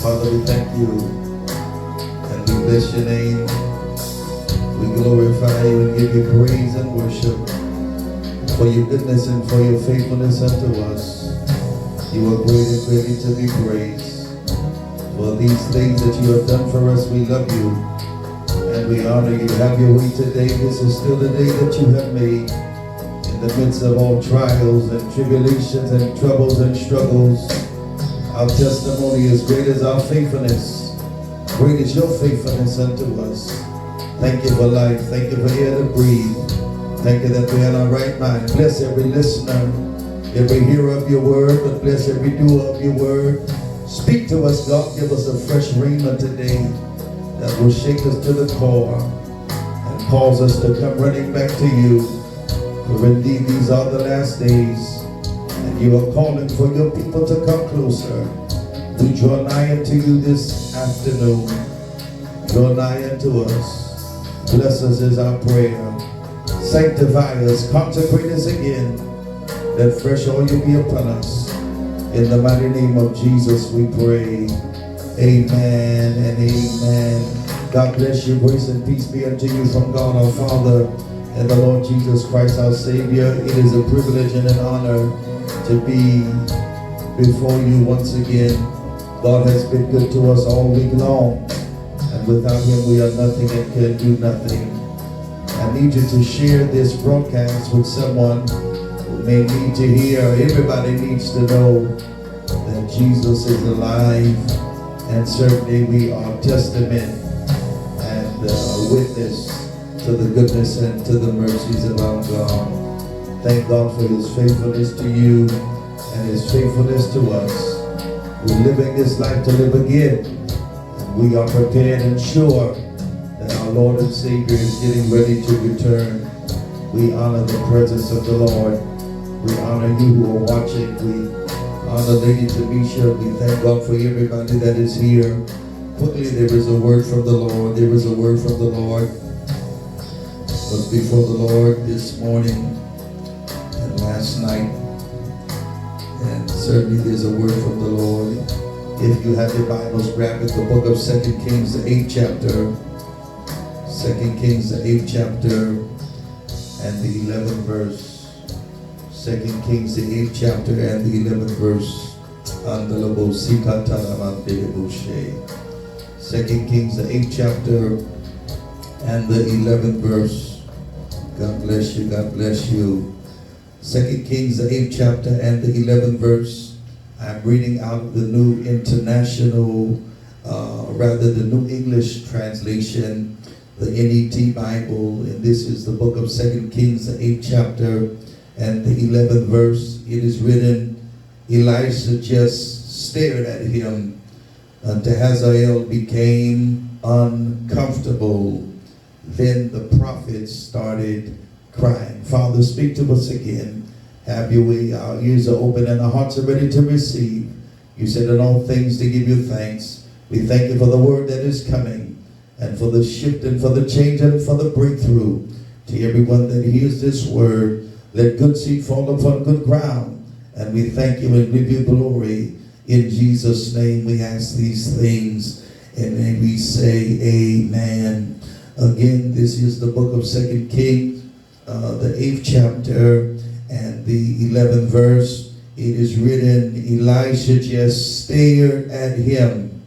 Father, we thank you and we bless your name. We glorify you and give you praise and worship for your goodness and for your faithfulness unto us. You are great and greatly to be praised. For these things that you have done for us, we love you and we honor you. Have your way today. This is still the day that you have made. In the midst of all trials and tribulations and troubles and struggles, our testimony is great as our faithfulness. Great is your faithfulness unto us. Thank you for life. Thank you for air to breathe. Thank you that we're in our right mind. Bless every listener, every hearer of your word, but bless every doer of your word. Speak to us, God. Give us a fresh rhema today that will shake us to the core and cause us to come running back to you. For indeed, these are the last days. And you are calling for your people to come closer. We draw nigh unto you this afternoon. Draw nigh unto us. Bless us is our prayer. Sanctify us. Consecrate us again. Let fresh oil be upon us. In the mighty name of Jesus we pray. Amen and amen. God bless you. Grace and peace be unto you from God our Father and the Lord Jesus Christ our Savior. It is a privilege and an honor to be before you once again. God has been good to us all week long, and without him we are nothing and can do nothing. I need you to share this broadcast with someone who may need to hear. Everybody needs to know that Jesus is alive, and certainly we are testament and witness to the goodness and to the mercies of our God. Thank God for his faithfulness to you and his faithfulness to us. We're living this life to live again. And we are prepared and sure that our Lord and Savior is getting ready to return. We honor the presence of the Lord. We honor you who are watching. We honor Lady Tamisha. We thank God for everybody that is here. Quickly, there is a word from the Lord. There is a word from the Lord. Was before the Lord this morning last night, and certainly there's a word from the Lord. If you have your Bibles, grab it, the book of 2 Kings, the 8th chapter. 2 Kings, the 8th chapter and the 11th verse. 2 Kings, the 8th chapter and the 11th verse. 2 Kings, the 8th chapter and the 11th verse. God bless you, God bless you. 2 Kings, the 8th chapter and the 11th verse. I'm reading out of the New International, the New English translation, the NET Bible. And this is the book of 2 Kings, the 8th chapter and the 11th verse. It is written, Elisha just stared at him until Hazael became uncomfortable. Then the prophet started crying. Father, speak to us again. Have your way. Our ears are open and our hearts are ready to receive. You said in all things to give you thanks. We thank you for the word that is coming, and for the shift and for the change and for the breakthrough. To everyone that hears this word, let good seed fall upon good ground. And we thank you and give you glory. In Jesus' name we ask these things, and may we say amen. Again, this is the book of 2 Kings, the 8th chapter and the 11th verse. It is written, Elisha just stared at him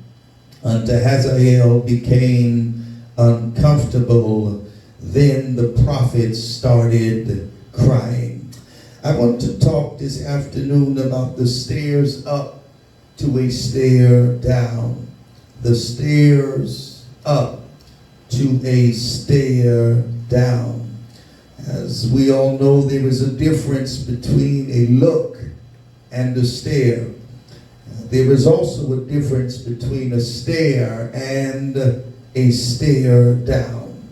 until Hazael became uncomfortable. Then the prophet started crying. I want to talk this afternoon about the stairs up to a stair down. The stairs up to a stair down. As we all know, there is a difference between a look and a stare. There is also a difference between a stare and a stare down.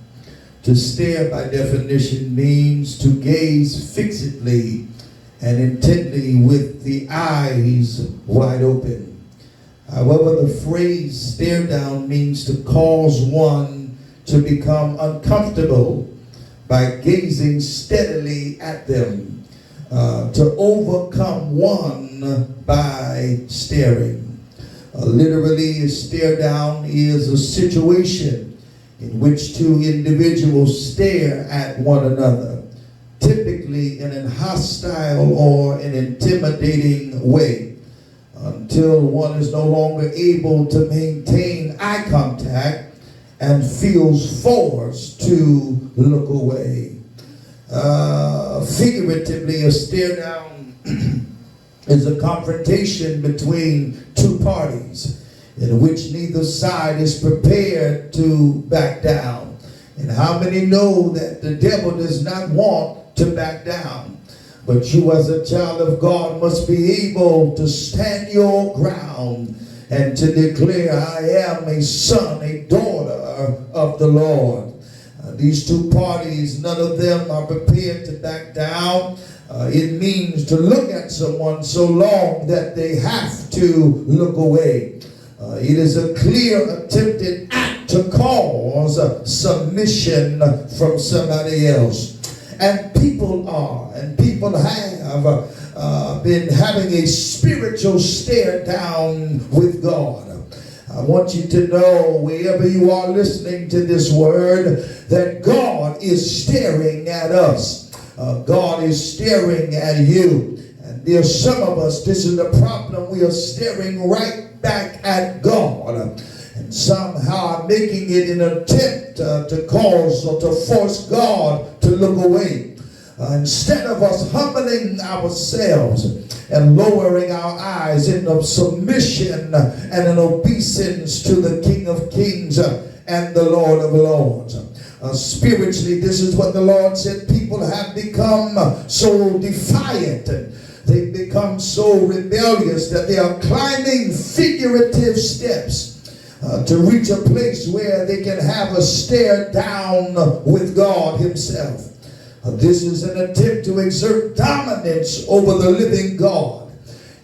To stare, by definition, means to gaze fixedly and intently with the eyes wide open. However, the phrase stare down means to cause one to become uncomfortable by gazing steadily at them, to overcome one by staring. Literally, a stare down is a situation in which two individuals stare at one another, typically in a hostile or an intimidating way, until one is no longer able to maintain eye contact and feels forced to look away. Figuratively, a stare down is a confrontation between two parties in which neither side is prepared to back down. And how many know that the devil does not want to back down? But you as a child of God must be able to stand your ground and to declare, I am a son, a daughter of the Lord. These two parties, none of them are prepared to back down. It means to look at someone so long that they have to look away. It is a clear attempted act to cause submission from somebody else. And people have been having a spiritual stare down with God. I want you to know, wherever you are listening to this word, that God is staring at us. God is staring at you. And there's some of us, this is the problem, we are staring right back at God. And somehow making it an attempt to cause or to force God to look away. Instead of us humbling ourselves and lowering our eyes in submission and in obeisance to the King of Kings and the Lord of Lords. Spiritually, this is what the Lord said. People have become so defiant and they've become so rebellious that they are climbing figurative steps to reach a place where they can have a stare down with God himself. This is an attempt to exert dominance over the living God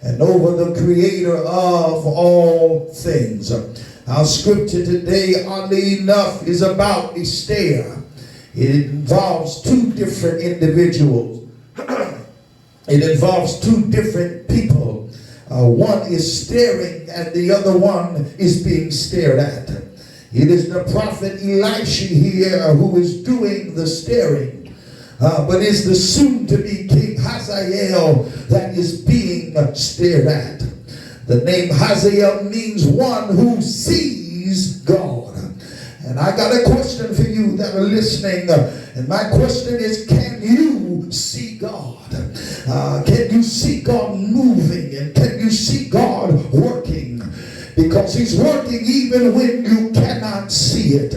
and over the creator of all things. Our scripture today, oddly enough, is about a stare. It involves two different individuals. It involves two different people. One is staring and the other one is being stared at. It is the prophet Elisha here who is doing the staring. But it's the soon-to-be King Hazael that is being stared at. The name Hazael means one who sees God. And I got a question for you that are listening. And my question is, can you see God? Can you see God moving? And can you see God working? Because he's working even when you cannot see it.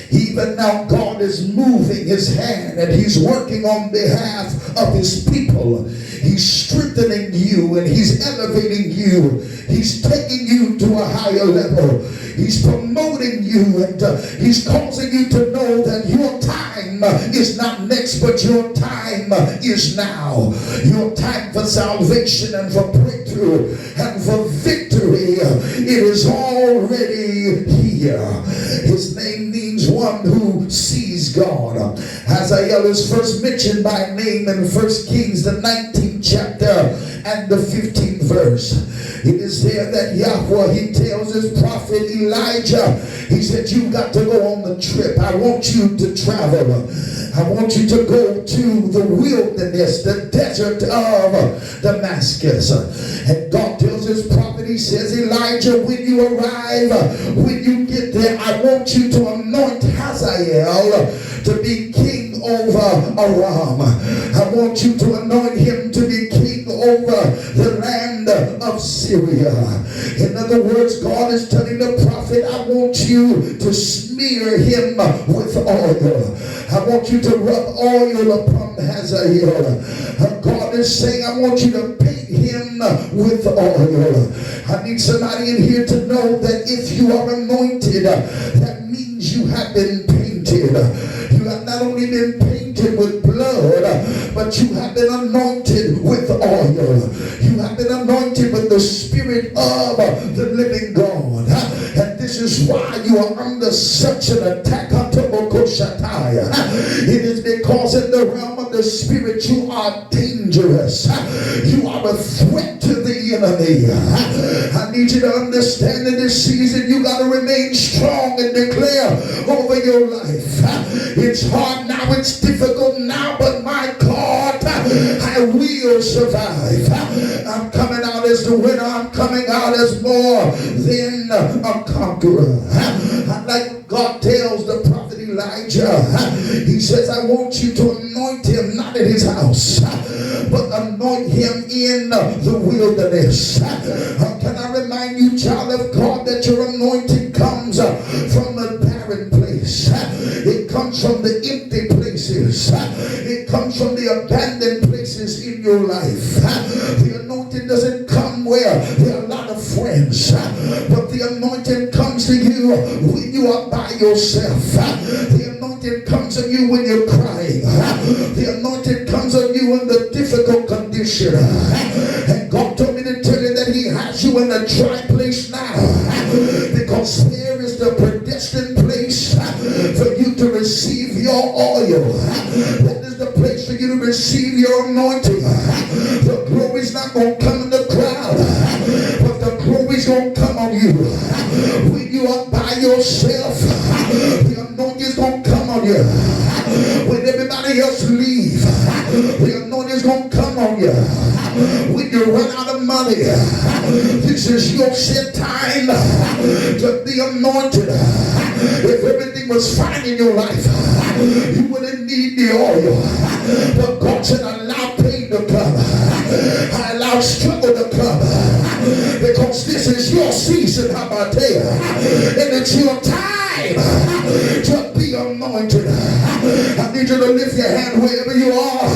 Even now God is moving his hand and he's working on behalf of his people. He's strengthening you and he's elevating you. He's taking you to a higher level. He's promoting you and he's causing you to know that your time is not next, but your time is now. Your time for salvation and for breakthrough and for victory, it is already here. His name means one who sees God. Hazael is first mentioned by name in 1 Kings, the 19th chapter and the 15th verse. It is there that Yahweh, he tells his prophet Elijah, he said, you got to go on the trip. I want you to travel. I want you to go to the wilderness, the desert of Damascus. And God tells his prophet, he says, Elijah, when you arrive, when you get there, I want you to anoint Hazael to be king over Aram. I want you to anoint him to be king over the land of Syria. In other words, God is telling the prophet, I want you to smear him with oil. I want you to rub oil upon Hazael. God is saying, I want you to paint him with oil. I need somebody in here to know that if you are anointed, that means you have been painted. You have not only been painted with blood, but you have been anointed with oil. You have been anointed with the Spirit of the living God. And this is why you are under such an attack. It is because in the realm of the spirit you are dangerous. You are a threat to the enemy. I need you to understand in this season you got to remain strong and declare over your life. It's hard now, it's difficult now, but my God, I will survive. I'm coming out as the winner. I'm coming out as more than a conqueror. Like God tells the prophet Elijah, he says, I want you to anoint him not in his house, but anoint him in the wilderness. Can I remind you, child of God, that your anointing comes from a barren place. It comes from the empty places. It comes from the abandoned places in your life. The anointing doesn't come where there are a lot of friends, but the anointing comes to you when you are by yourself. The anointing comes on you when you're crying. The anointing comes on you in the difficult condition. And God told me to tell you that he has you in a dry place now, because there is the predestined place for you to receive your oil. That is the place for you to receive your anointing. The glory's not going to come in the crowd, but the glory's going to come on you. When you are by yourself, the anointing's going to come on you. When everybody else leave, the anointing's going to come on you. When you run out of money, this is your set time to be anointed. If everything was fine in your life, you wouldn't need the oil. But God said, allow pain to come. I allow struggle to come. Because this is your season, how about that? And it's your time to be anointed. I need you to lift your hand wherever you are.